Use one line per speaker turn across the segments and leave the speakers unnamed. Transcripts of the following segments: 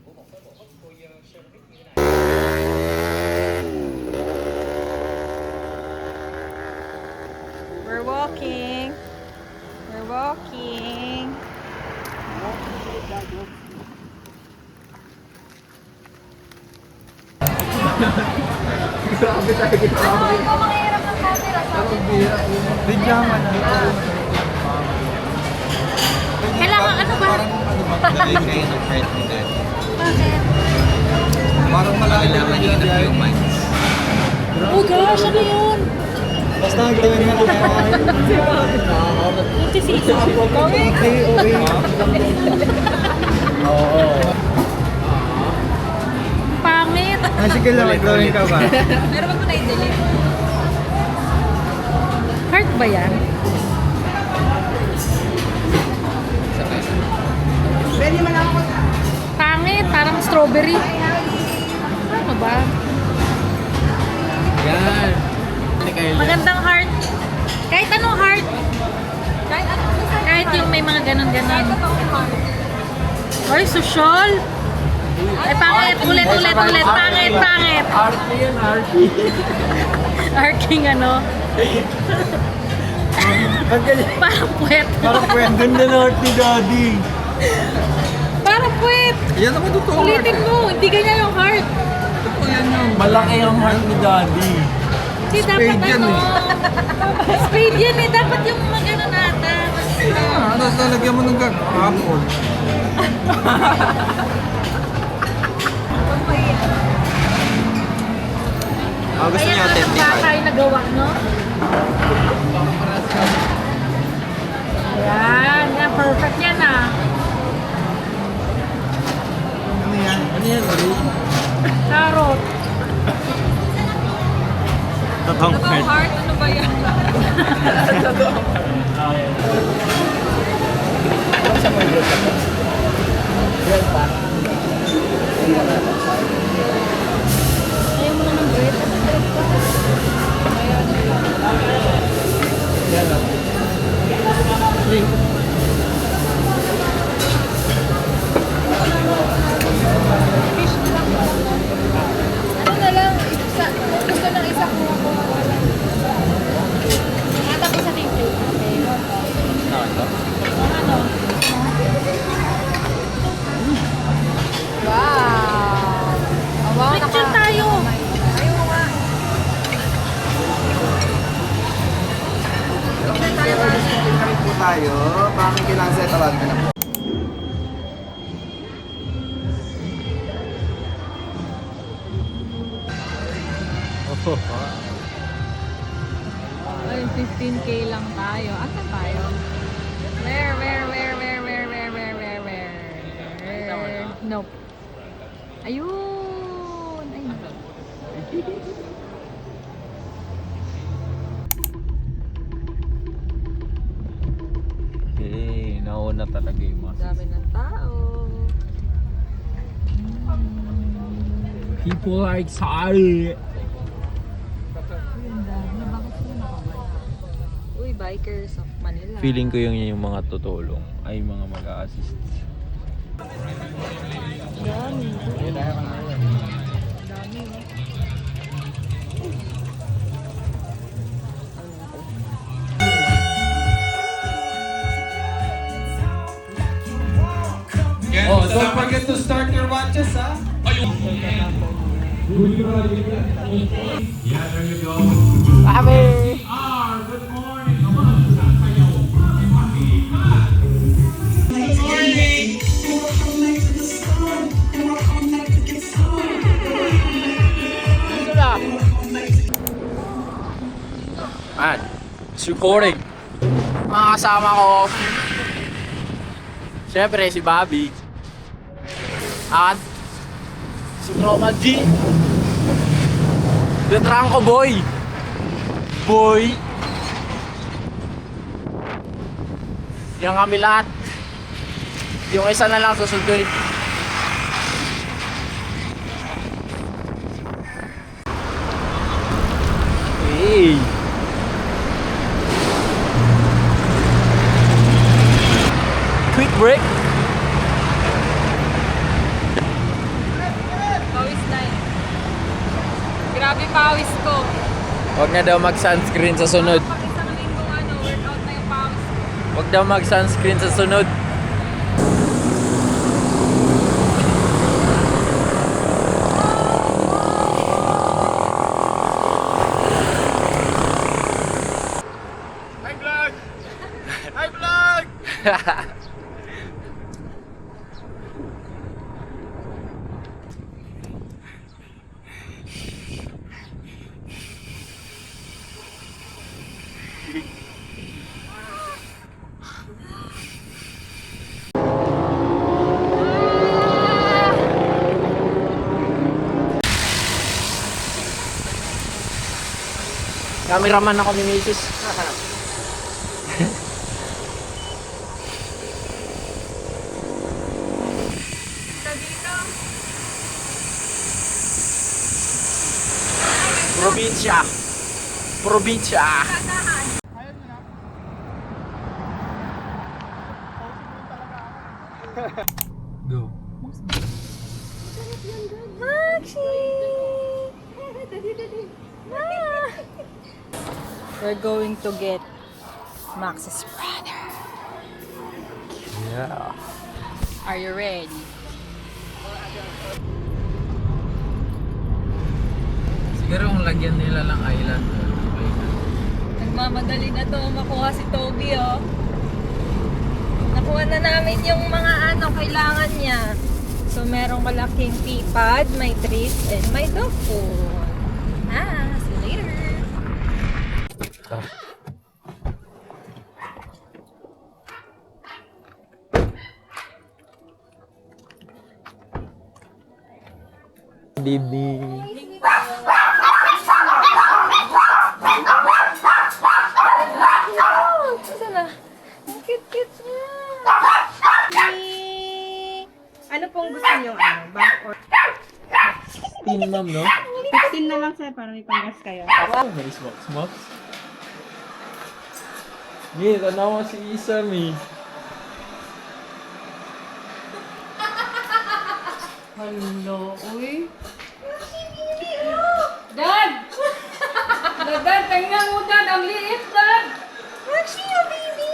We're walking. We're walking.
Grabe tayo dito.
Ikaw manghihirap ng camera sa akin.
Bidyaman na.
Kailangan ano ba?
Parang ano ba? Gagawin ngayon ng friend ni Dad.
Bakit?
Parang malalaman niya na few months.
Oh gosh, ano yun?
Basta gawin mo na yan.
Nagsisisa.
Okay. Oo.
Pangit.
Sige lang, mag-drawing ka ba?
Pero wag mo na i-delete. Heart ba yan? Pangit, parang strawberry. Ano ba?
Yan.
Magandang heart. Kahit anong heart. Kahit yung may mga ganon-ganon. Ay, social. Ay, pangit. Ulit. Pangit.
Arty yun, Arty.
Arking ano. Parang puwet.
Parang friend din na Arty, Daddy.
Parang puwet.
Yan naman totoo.
Ulitin mo. Hindi ganyan yung heart.
Yan yung malaki ang heart ni Daddy.
Hindi dapat
Spade yan
ano. Spade yan eh. Dapat yung magano nata.
Tapos lalagyan mo ng apple. Gusto niya
Ayan ang bakay na gawa, no? Ayan. Yan. Perfect yan ah.
Ano yan? Ano yan, Marie?
Carrot.
Totoong friend.
Heart? Ano ba yan? Ayaw mo lang ng bread. Ano bread pa? Fish lang. Ano na lang? Gusto ng isa ko ako. Tapos sa thank you. Ano? Wow! Picture tayo! Ayaw nga!
Kami po tayo. Bakit kailangan sa italan ka na po?
Ay, 15K lang tayo. Asan tayo? Where? Nope. Ayun! Ay.
Hey, nauna talaga yung mga.
Dami ng tao.
People are excited.
Uy, bikers of Manila.
Feeling ko yung mga tutulong ay mga mag-a-assist.
Dami.
Oh, don't forget to start your watches, ha?
Man, it's recording. Mga kasama ko, siyempre si Bobby at si Roman G, the Trangco Boy. Yan kami lahat. Yung isa na lang susunduin. Hey! Quick break.
pawis ko.
Huwag na daw mag-sunscreen sa sunod.
Pag isang linggong workout na yung pawis ko.
Huwag daw mag-sunscreen sa sunod.
Hi vlog! Hi vlog!
Cameraman ako ni Mrs. Probinsya. Probinsya. Go.
We're going to get Max's brother.
Yeah.
Are you ready?
Siguro kung lagyan nila lang island. Okay na.
Nagmamadali na to makuha si Toby, oh. Nakuha na namin yung mga kailangan niya. So, merong malaking teapot, may treats, and may dog food. See you later.
Good evening.
Saan na? Ang cute-cute niya. Ano pong gusto niyo? Bank or...
Tin ma'am, no?
15 na lang sir, para may panggas kayo.
May smokes. Ngayon, tanaw si Isam eh.
Hello, uy. Dad! Dad, tingnan mo dad, ang liit dad! Maxi, yung baby!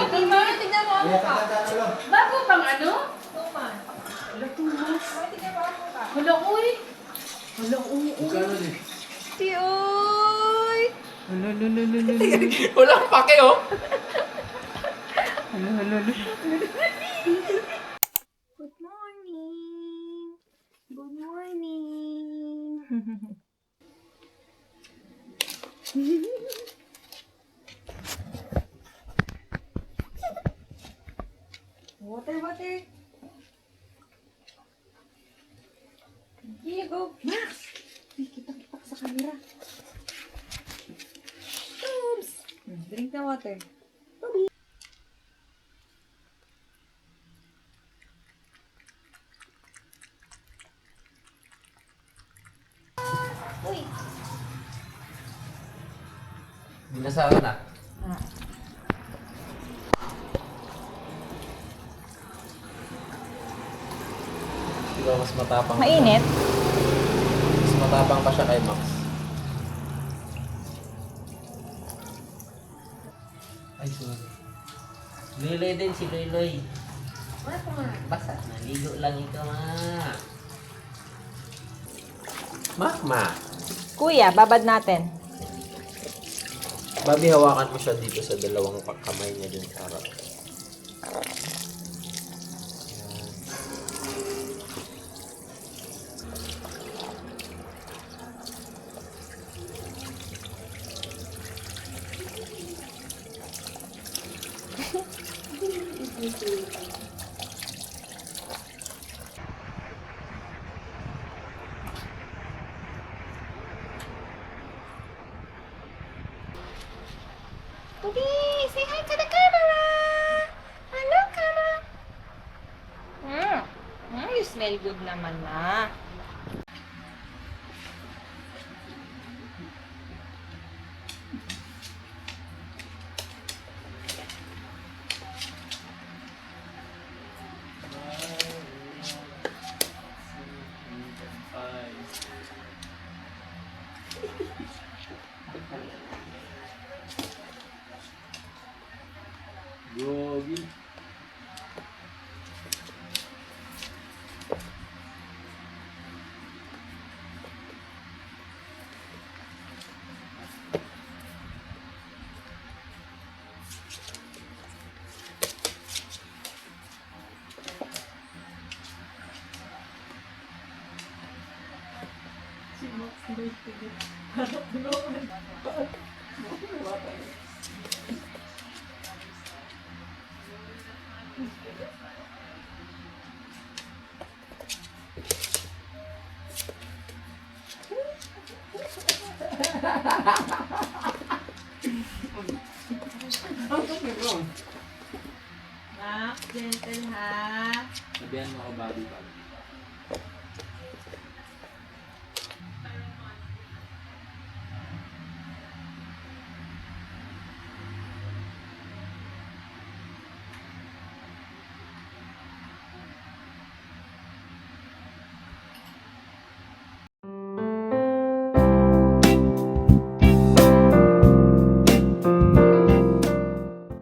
Tingnan mo ang mukha. Bago pang ano? Tuman. Hala, tumas. Tingnan mo ang mukha. Hala, uy! Hala, uy! Si uy!
Walang pake, oh.
Good morning! Good morning! Water! Here you go! Max! Ay, kita-kita ka sa camera. Oops! Drink the water. Uy!
Binasaran na. Diba mas matapang?
Mainit?
Mas matapang pa siya kay Max. Ay, sorry.
Liloy din si Liloy. Basta, naligo lang ito
Ma.
Kuya, babad natin.
Babi, hawakan mo siya dito sa dalawang pagkamay niya dun sa harap.
Toby, say hi to the camera! Hello, camera! You smell good naman na. Max, gentle ha.
Sabihan mo ako, Bobby.